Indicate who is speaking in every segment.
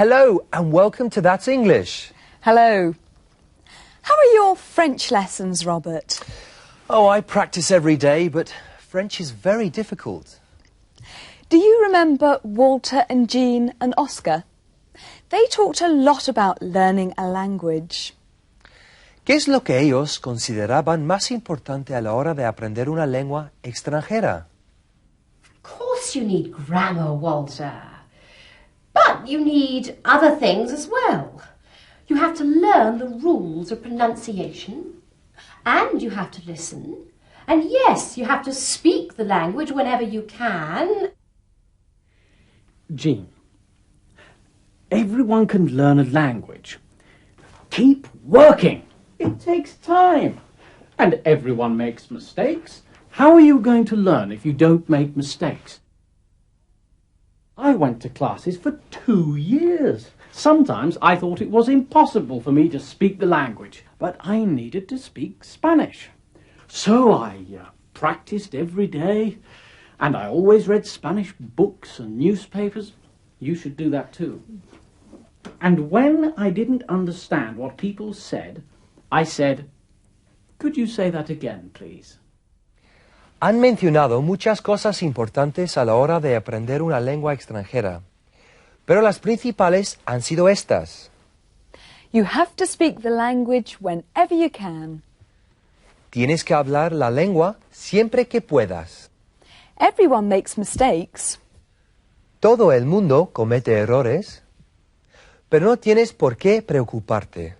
Speaker 1: Hello and welcome to That's English.
Speaker 2: Hello. How are your French lessons, Robert?
Speaker 1: Oh, I practice every day, but French is very difficult.
Speaker 2: Do you remember Walter and Jean and Oscar? They talked a lot about learning a language.
Speaker 1: ¿Qué es lo que ellos consideraban más importante a la hora de aprender una lengua extranjera?
Speaker 3: Of course you need grammar, Walter. But you need other things as well. You have to learn the rules of pronunciation, and you have to listen, and yes, you have to speak the language whenever you can.
Speaker 4: Jean, everyone can learn a language. Keep working. It takes time. And everyone makes mistakes. How are you going to learn if you don't make mistakes? I went to classes for 2 years. Sometimes I thought it was impossible for me to speak the language, but I needed to speak Spanish. So I practiced every day, and I always read Spanish books and newspapers. You should do that too. And when I didn't understand what people said, I said, "Could you say that again, please?"
Speaker 1: Han mencionado muchas cosas importantes a la hora de aprender una lengua extranjera, pero las principales han sido estas.
Speaker 2: You have to speak the language whenever you can.
Speaker 1: Tienes que hablar la lengua siempre que puedas.
Speaker 2: Everyone makes mistakes.
Speaker 1: Todo el mundo comete errores, pero no tienes por qué preocuparte.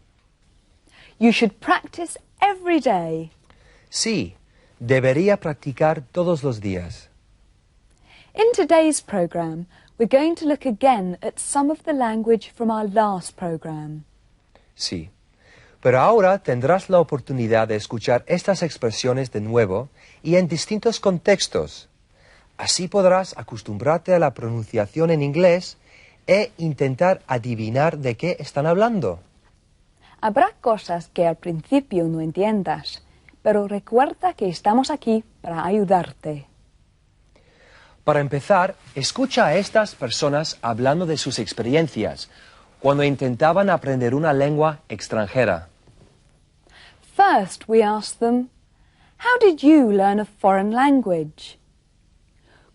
Speaker 2: You should practice every day.
Speaker 1: Sí, debería practicar todos los días.
Speaker 2: In today's programme, we're going to look again at some of the language from our last programme.
Speaker 1: Sí, pero ahora tendrás la oportunidad de escuchar estas expresiones de nuevo y en distintos contextos. Así podrás acostumbrarte a la pronunciación en inglés e intentar adivinar de qué están hablando.
Speaker 2: Habrá cosas que al principio no entiendas, pero recuerda que estamos aquí para ayudarte.
Speaker 1: Para empezar, escucha a estas personas hablando de sus experiencias cuando intentaban aprender una lengua extranjera.
Speaker 2: First, we ask them, how did you learn a foreign language?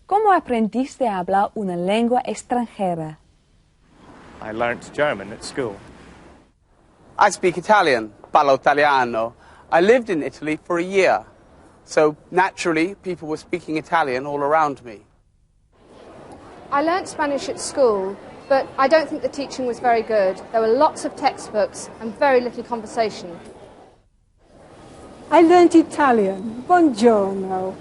Speaker 2: ¿Cómo aprendiste a hablar una lengua extranjera?
Speaker 5: I learnt German at school.
Speaker 6: I speak Italian, parlo italiano. I lived in Italy for a year, so naturally people were speaking Italian all around me.
Speaker 7: I learnt Spanish at school, but I don't think the teaching was very good. There were lots of textbooks and very little conversation.
Speaker 8: I learnt Italian. Buongiorno.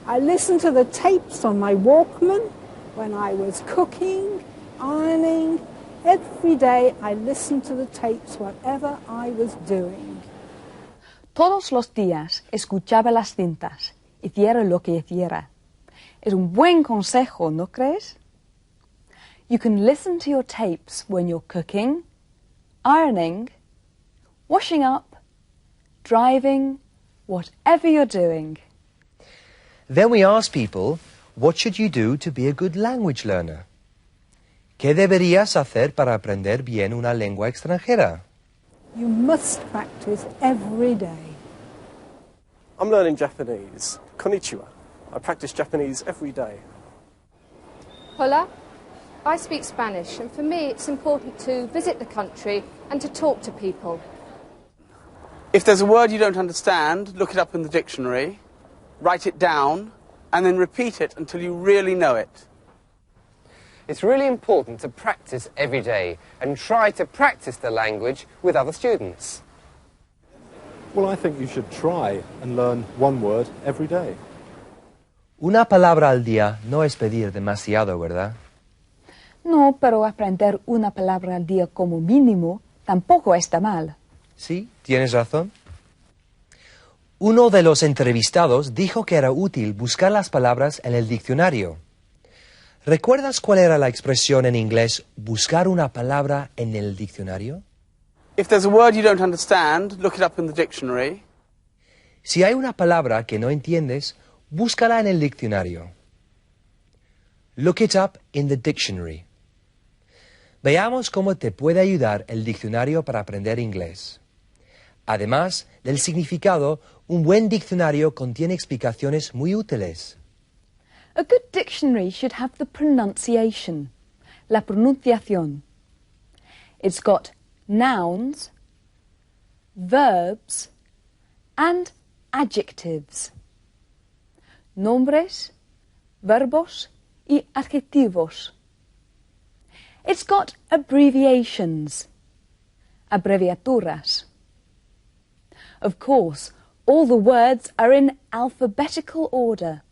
Speaker 8: I listened to the tapes on my Walkman when I was cooking, ironing. Every day I listened to the tapes, whatever I was doing.
Speaker 2: Todos los días escuchaba las cintas, hiciera lo que hiciera. Es un buen consejo, ¿no crees? You can listen to your tapes when you're cooking, ironing, washing up, driving, whatever you're doing.
Speaker 1: Then we ask people, what should you do to be a good language learner? ¿Qué deberías hacer para aprender bien una lengua extranjera?
Speaker 8: You must practice every day.
Speaker 5: I'm learning Japanese. Konnichiwa. I practice Japanese every day.
Speaker 7: Hola. I speak Spanish, and for me it's important to visit the country and to talk to people.
Speaker 6: If there's a word you don't understand, look it up in the dictionary, write it down, and then repeat it until you really know it.
Speaker 9: It's really important to practice every day and try to practice the language with other students.
Speaker 10: Well, I think you should try and learn one word every day.
Speaker 1: Una palabra al día no es pedir demasiado, ¿verdad?
Speaker 2: No, pero aprender una palabra al día como mínimo tampoco está mal.
Speaker 1: Sí, tienes razón. Uno de los entrevistados dijo que era útil buscar las palabras en el diccionario. ¿Recuerdas cuál era la expresión en inglés buscar una palabra en el diccionario?
Speaker 6: If there's a word you don't understand, look it up in the dictionary.
Speaker 1: Si hay una palabra que no entiendes, búscala en el diccionario. Look it up in the dictionary. Veamos cómo te puede ayudar el diccionario para aprender inglés. Además del significado, un buen diccionario contiene explicaciones muy útiles.
Speaker 2: A good dictionary should have the pronunciation, la pronunciación. It's got nouns, verbs, and adjectives. Nombres, verbos y adjetivos. It's got abbreviations, abreviaturas. Of course, all the words are in alphabetical order.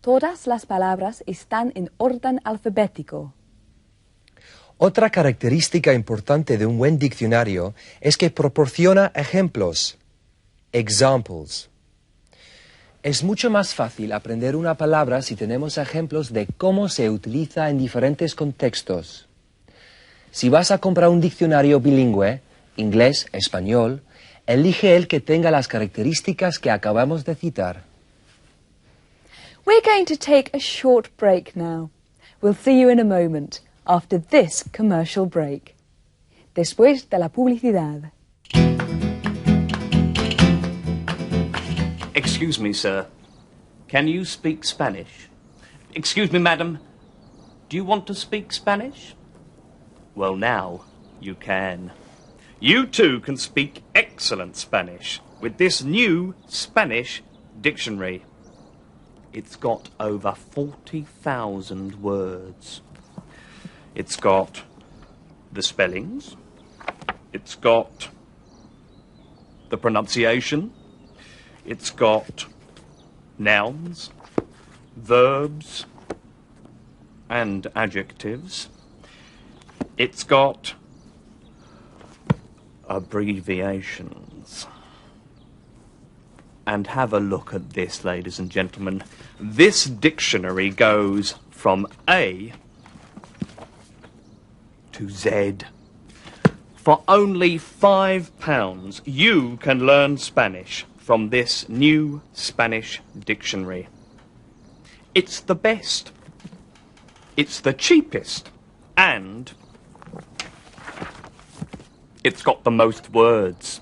Speaker 2: Todas las palabras están en orden alfabético.
Speaker 1: Otra característica importante de un buen diccionario es que proporciona ejemplos, examples. Es mucho más fácil aprender una palabra si tenemos ejemplos de cómo se utiliza en diferentes contextos. Si vas a comprar un diccionario bilingüe, inglés-español, elige el que tenga las características que acabamos de citar.
Speaker 2: We're going to take a short break now. We'll see you in a moment, after this commercial break. Después de la publicidad.
Speaker 11: Excuse me, sir. Can you speak Spanish? Excuse me, madam. Do you want to speak Spanish? Well, now you can. You too can speak excellent Spanish with this new Spanish dictionary. It's got over 40,000 words. It's got the spellings. It's got the pronunciation. It's got nouns, verbs, and adjectives. It's got abbreviations. And have a look at this, ladies and gentlemen. This dictionary goes from A to Z. For only £5, you can learn Spanish from this new Spanish dictionary. It's the best, it's the cheapest, and it's got the most words.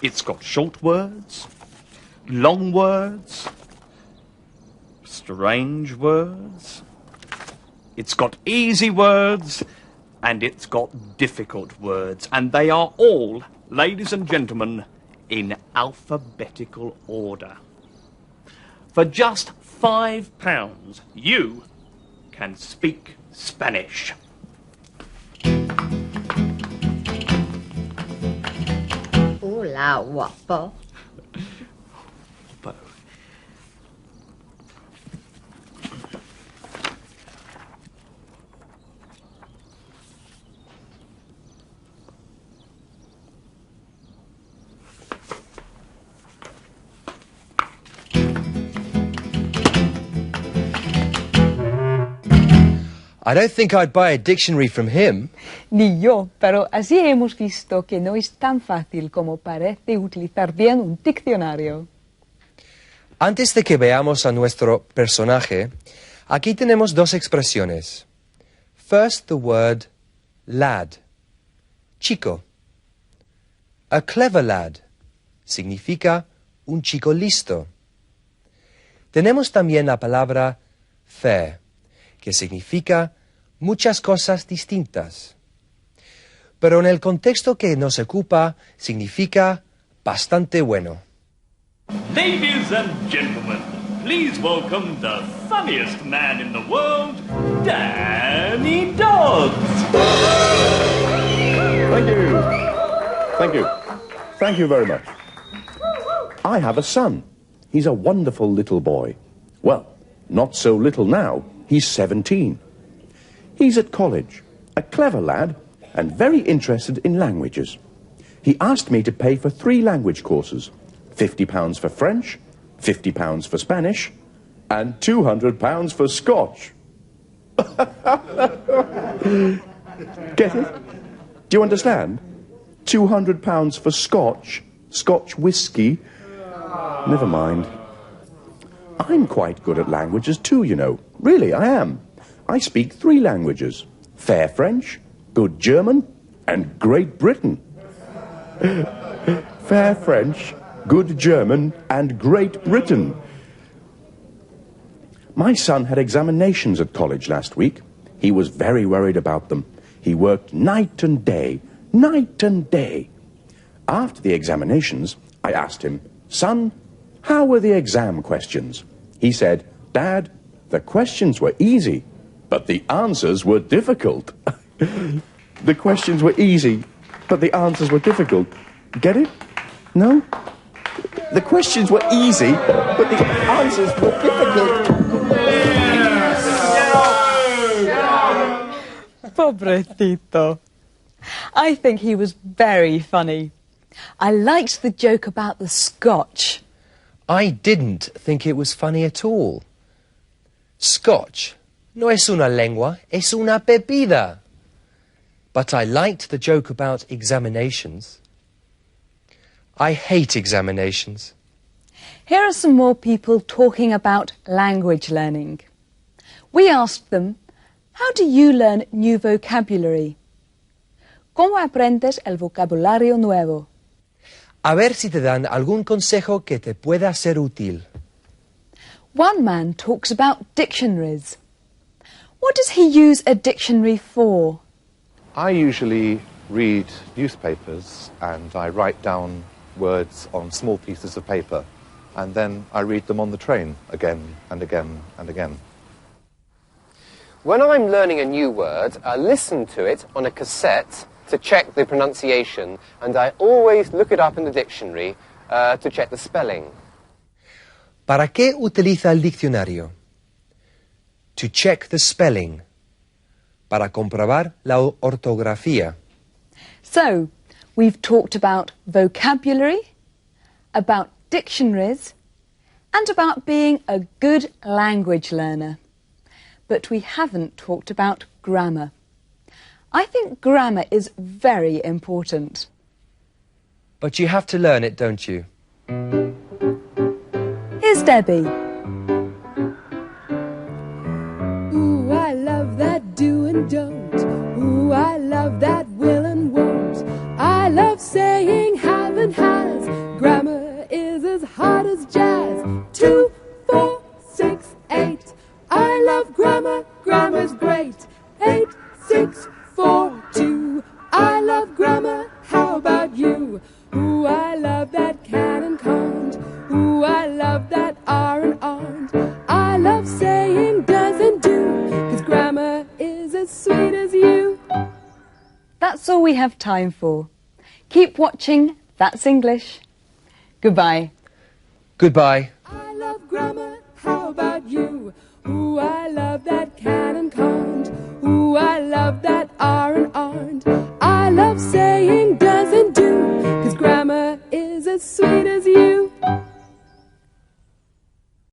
Speaker 11: It's got short words, long words, strange words. It's got easy words, and it's got difficult words. And they are all, ladies and gentlemen, in alphabetical order. For just £5, you can speak Spanish.
Speaker 3: Hola, guapo.
Speaker 1: I don't think I'd buy a dictionary from him.
Speaker 2: Ni yo, pero así hemos visto que no es tan fácil como parece utilizar bien un diccionario.
Speaker 1: Antes de que veamos a nuestro personaje, aquí tenemos dos expresiones. First, the word lad, chico. A clever lad significa un chico listo. Tenemos también la palabra fair, que significa muchas cosas distintas. Pero en el contexto que nos ocupa, significa bastante bueno.
Speaker 11: Ladies and gentlemen, please welcome the funniest man in the world, Danny Dodds.
Speaker 12: Thank you. Thank you. Thank you very much. I have a son. He's a wonderful little boy. Well, not so little now. He's 17. He's at college, a clever lad, and very interested in languages. He asked me to pay for 3 language courses, £50 for French, £50 for Spanish, and £200 for Scotch. Get it? Do you understand? £200 for Scotch, Scotch whiskey. Never mind. I'm quite good at languages too, you know. Really, I am. I speak 3 languages. fair French, good German, and Great Britain. Fair French, good German, and Great Britain. My son had examinations at college last week. He was very worried about them. He worked night and day, night and day. After the examinations, I asked him, "Son, how were the exam questions?" He said, "Dad, the questions were easy, but the answers were difficult." The questions were easy, but the answers were difficult. Get it? No? The questions were easy, but the answers were difficult.
Speaker 2: Pobrecito. I think he was very funny. I liked the joke about the Scotch.
Speaker 1: I didn't think it was funny at all. Scotch no es una lengua, es una bebida. But I liked the joke about examinations. I hate examinations.
Speaker 2: Here are some more people talking about language learning. We asked them, how do you learn new vocabulary? ¿Cómo aprendes el vocabulario nuevo?
Speaker 1: A ver si te dan algún consejo que te pueda ser útil.
Speaker 2: One man talks about dictionaries. What does he use a dictionary for?
Speaker 10: I usually read newspapers and I write down words on small pieces of paper and then I read them on the train again and again and again.
Speaker 9: When I'm learning a new word, I listen to it on a cassette to check the pronunciation, and I always look it up in the dictionary to check the spelling.
Speaker 1: ¿Para qué utiliza el diccionario? To check the spelling. Para comprobar la ortografía.
Speaker 2: So, we've talked about vocabulary, about dictionaries, and about being a good language learner. But we haven't talked about grammar. I think grammar is very important.
Speaker 1: But you have to learn it, don't you?
Speaker 2: Here's Debbie.
Speaker 13: Ooh, I love that do and don't. Ooh, I love that will and won't. I love saying have and has. Grammar is as hard as jazz. 2, 4, 6, 8. I love grammar, grammar's great. 8, 6, 4, 2. I love grammar, how about you? Ooh, I love that can and can't. Ooh, I love that are and aren't. I love saying does and do, 'cause grammar is as sweet as you.
Speaker 2: That's all we have time for. Keep watching That's English. Goodbye.
Speaker 1: Goodbye.
Speaker 13: I love grammar, how about you? Ooh, I love that can and can't. Ooh, I love that